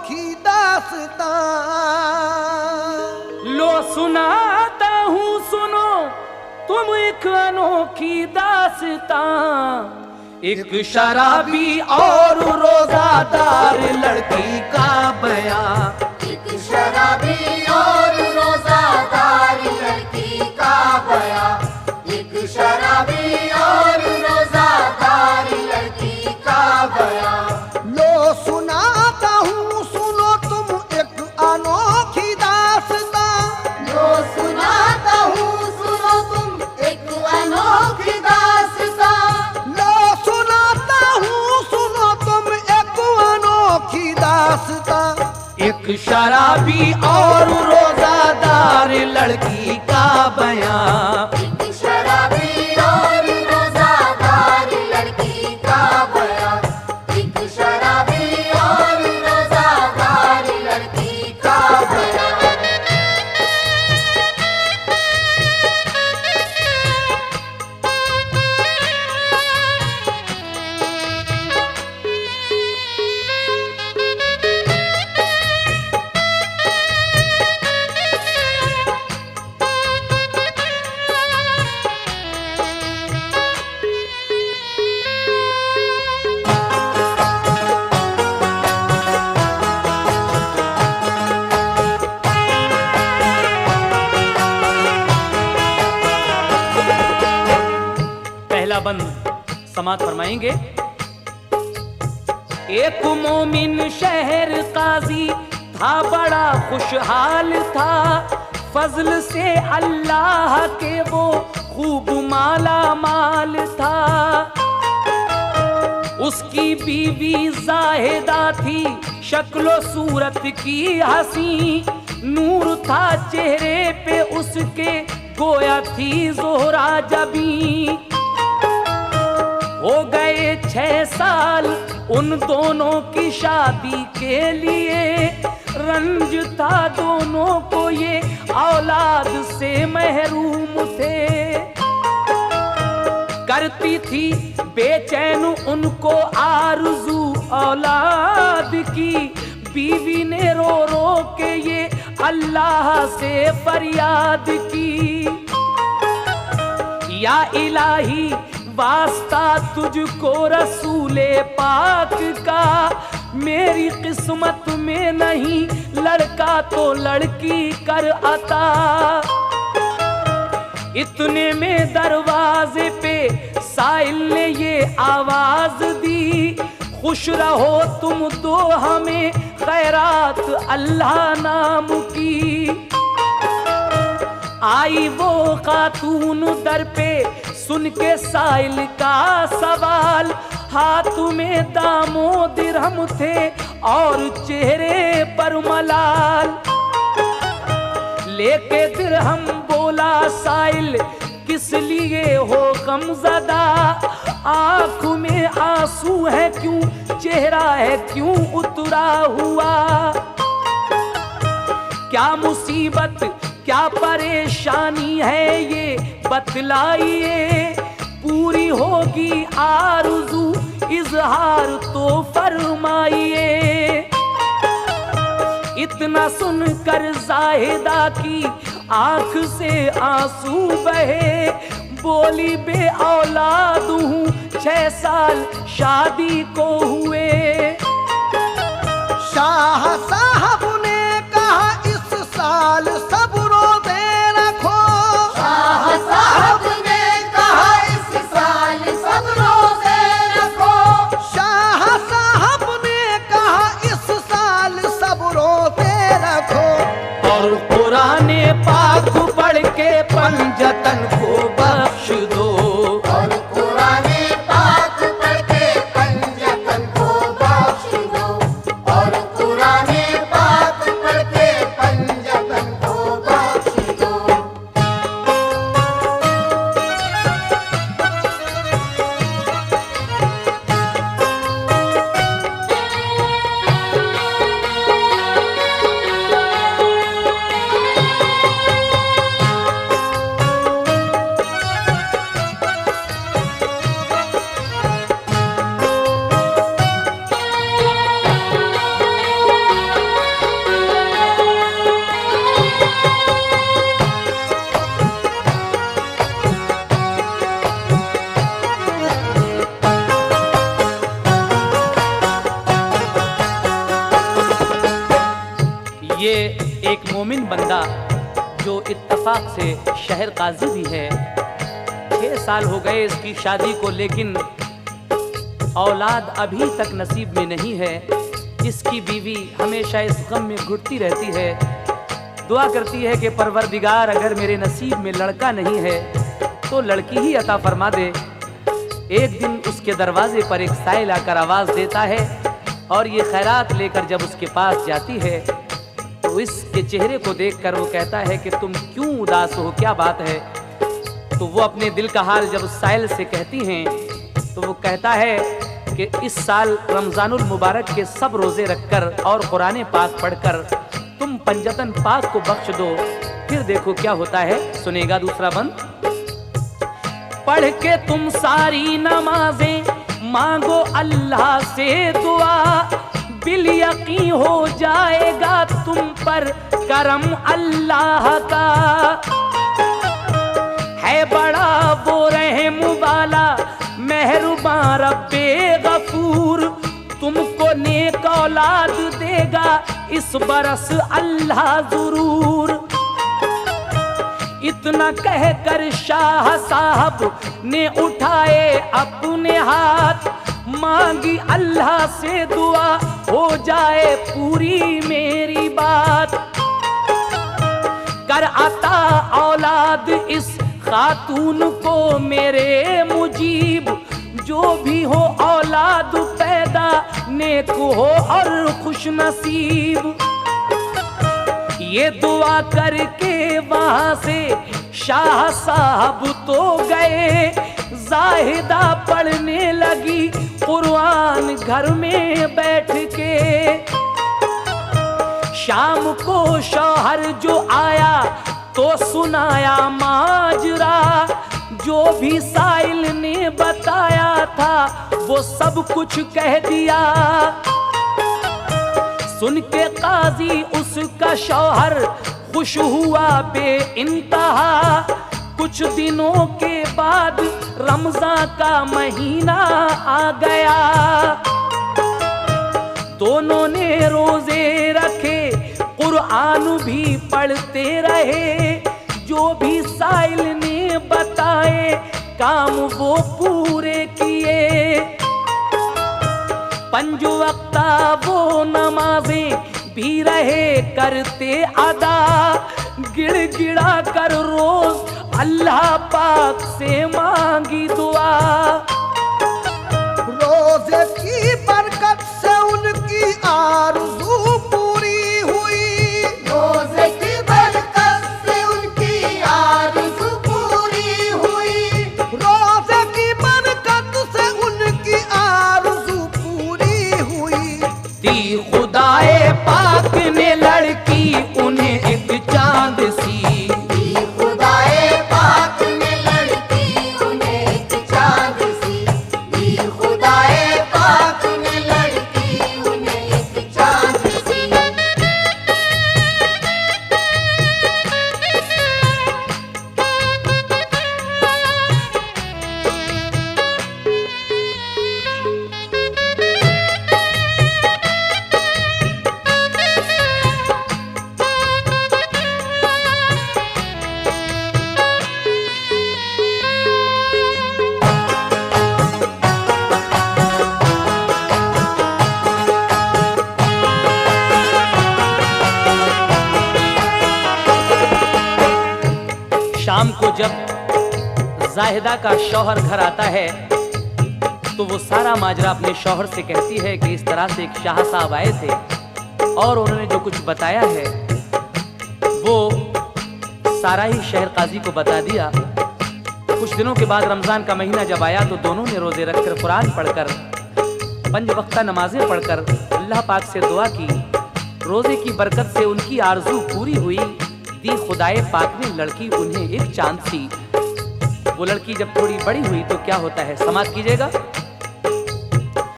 अनोखी दास्तां। लो सुनाता हूँ सुनो तुम एक अनोखी दास्तां। एक शराबी और रोजादार लड़की का बयां। एक शराबी और रोजादार लड़की का बयां। एक शराबी और रोजादार लड़की का बयां। लो सुनाता हूँ सुनो तुम एक अनोखी दास्तां। लो सुनाता हूँ सुनो तुम एक अनोखी दास्तां। लो सुनाता हूँ सुनो तुम एक अनोखी दास्तां। एक शराबी और रोजादार लड़की का बयां। एक शराबी और रोजादार लड़की का बयां। एक शराबी और रोजादार लड़की का बयां। पहला बंद समाप्त फरमाएंगे। एक मोमिन शहर काजी था, बड़ा खुशहाल था। फजल से अल्लाह के वो खूब माला माल था। उसकी बीवी जाहिदा थी, शक्लो सूरत की हसी। नूर था चेहरे पे उसके, गोया थी जोहरा जबी। हो गए 6 साल उन दोनों की शादी के लिए। रंज था दोनों को ये, औलाद से महरूम थे। करती थी बेचैन उनको आरज़ू औलाद की। बीवी ने रो रो के ये अल्लाह से फरियाद की। या इलाही वास्ता तुझको रसूले पाक का। मेरी किस्मत में नहीं लड़का तो लड़की कर अता। इतने में दरवाजे पे साइल ने ये आवाज दी। खुश रहो तुम दो हमें खैरात अल्लाह नाम की। आई वो खातून दर पे, सुन के साइल का सवाल। हाथ में दामो दिरहम थे और चेहरे पर मलाल। लेके दिरहम बोला साइल, किस लिए हो गमज़दा। आँख में आंसू है क्यों, चेहरा है क्यों उतरा हुआ। क्या मुसीबत क्या परेशानी है ये बतलाइए। पूरी होगी आरज़ू इजहार तो फरमाइए। इतना सुनकर जाहिदा की आंख से आंसू बहे। बोली बे औलाद हूँ 6 साल शादी को हुए। शाह साहब ने कहा इस साल सब रोज़े रखो। शाह साहब ने कहा इस साल सब रोज़े रखो। शाह साहब ने कहा इस साल सब रोज़े रखो। और कुरान पाक पढ़ के पंजतन को बख्श दो। और कुरान पाक पढ़ के पंजतन को ये एक मोमिन बंदा जो इत्तफाक से शहर काजी भी है, 6 साल हो गए इसकी शादी को, लेकिन औलाद अभी तक नसीब में नहीं है। इसकी बीवी हमेशा इस गम में घुटती रहती है, दुआ करती है कि परवरदिगार अगर मेरे नसीब में लड़का नहीं है तो लड़की ही अता फरमा दे। एक दिन उसके दरवाजे पर एक साइल आकर आवाज़ देता है और ये खैरात लेकर जब उसके पास जाती है तो इसके चेहरे को देखकर वो कहता है कि तुम क्यों उदास हो, क्या बात है। तो वो अपने दिल का हाल जब उस साइल से कहती हैं तो वो कहता है कि इस साल रमज़ानुल मुबारक के सब रोज़े रखकर और कुरान पाक पढ़कर तुम पंजतन पाक को बख्श दो, फिर देखो क्या होता है। सुनेगा दूसरा बंद। पढ़ के तुम सारी नमाजें मांगो अल्लाह से दुआ, बिल यकीन हो जाएगा तुम पर करम अल्लाह का। है बड़ा वो रहम वाला मेहरबान रब्बे गफूर, तुमको नेक औलाद देगा इस बरस अल्लाह जरूर। इतना कहकर शाह साहब ने उठाए अपने हाथ, मांगी अल्लाह से दुआ हो जाए पूरी मेरी बात। कर अता औलाद इस खातून को मेरे मुजीब, जो भी हो औलाद पैदा नेक हो और खुश नसीब। ये दुआ करके वहां से शाह साहब तो गए, जाहिदा पढ़ने लगी कुरान घर में बैठ के। शाम को शौहर जो आया तो सुनाया माजरा, जो भी साइल ने बताया था वो सब कुछ कह दिया। सुन के काजी उसका शौहर खुश हुआ बे इंतहा। कुछ दिनों के बाद रमजान का महीना आ गया, दोनों ने रोजे रखे, कुरान भी पढ़ते रहे। जो भी साइल ने बताए काम वो पूरे किए। 5 वक्ता वो नमाजें भी रहे करते अदा, गिड़गिड़ा कर रोज अल्लाह पाक से मांगी दुआ। रोजे की बरकत से उनकी आरज़ू पूरी हुई, रोज़े की बरकत से उनकी आरज़ू पूरी हुई। रोजे की बरकत से उनकी आरज़ू पूरी हुई। दी खुदाए पाक ने लड़की उन्हें एक चांद सी, दी खुदाए पाक ने लड़की उन्हें एक चांद सी, दी खुदाए पाक ने लड़की उन्हें एक चांद सी। शाम को जब जाहिदा का शौहर घर आता है तो वो सारा माजरा अपने शौहर से कहती है कि इस तरह से एक शाह साहब आए थे और उन्होंने जो कुछ बताया है वो सारा ही शहर काजी को बता दिया। कुछ दिनों के बाद रमज़ान का महीना जब आया तो दोनों ने रोज़े रखकर कुरान पढ़कर 5 वक्ता नमाजें पढ़कर अल्लाह पाक से दुआ की। रोज़े की बरकत से उनकी आरज़ू पूरी हुई। दी खुदाए पाक ने लड़की उन्हें एक चांद सी। वो लड़की जब थोड़ी बड़ी हुई तो क्या होता है, समाप्त कीजिएगा।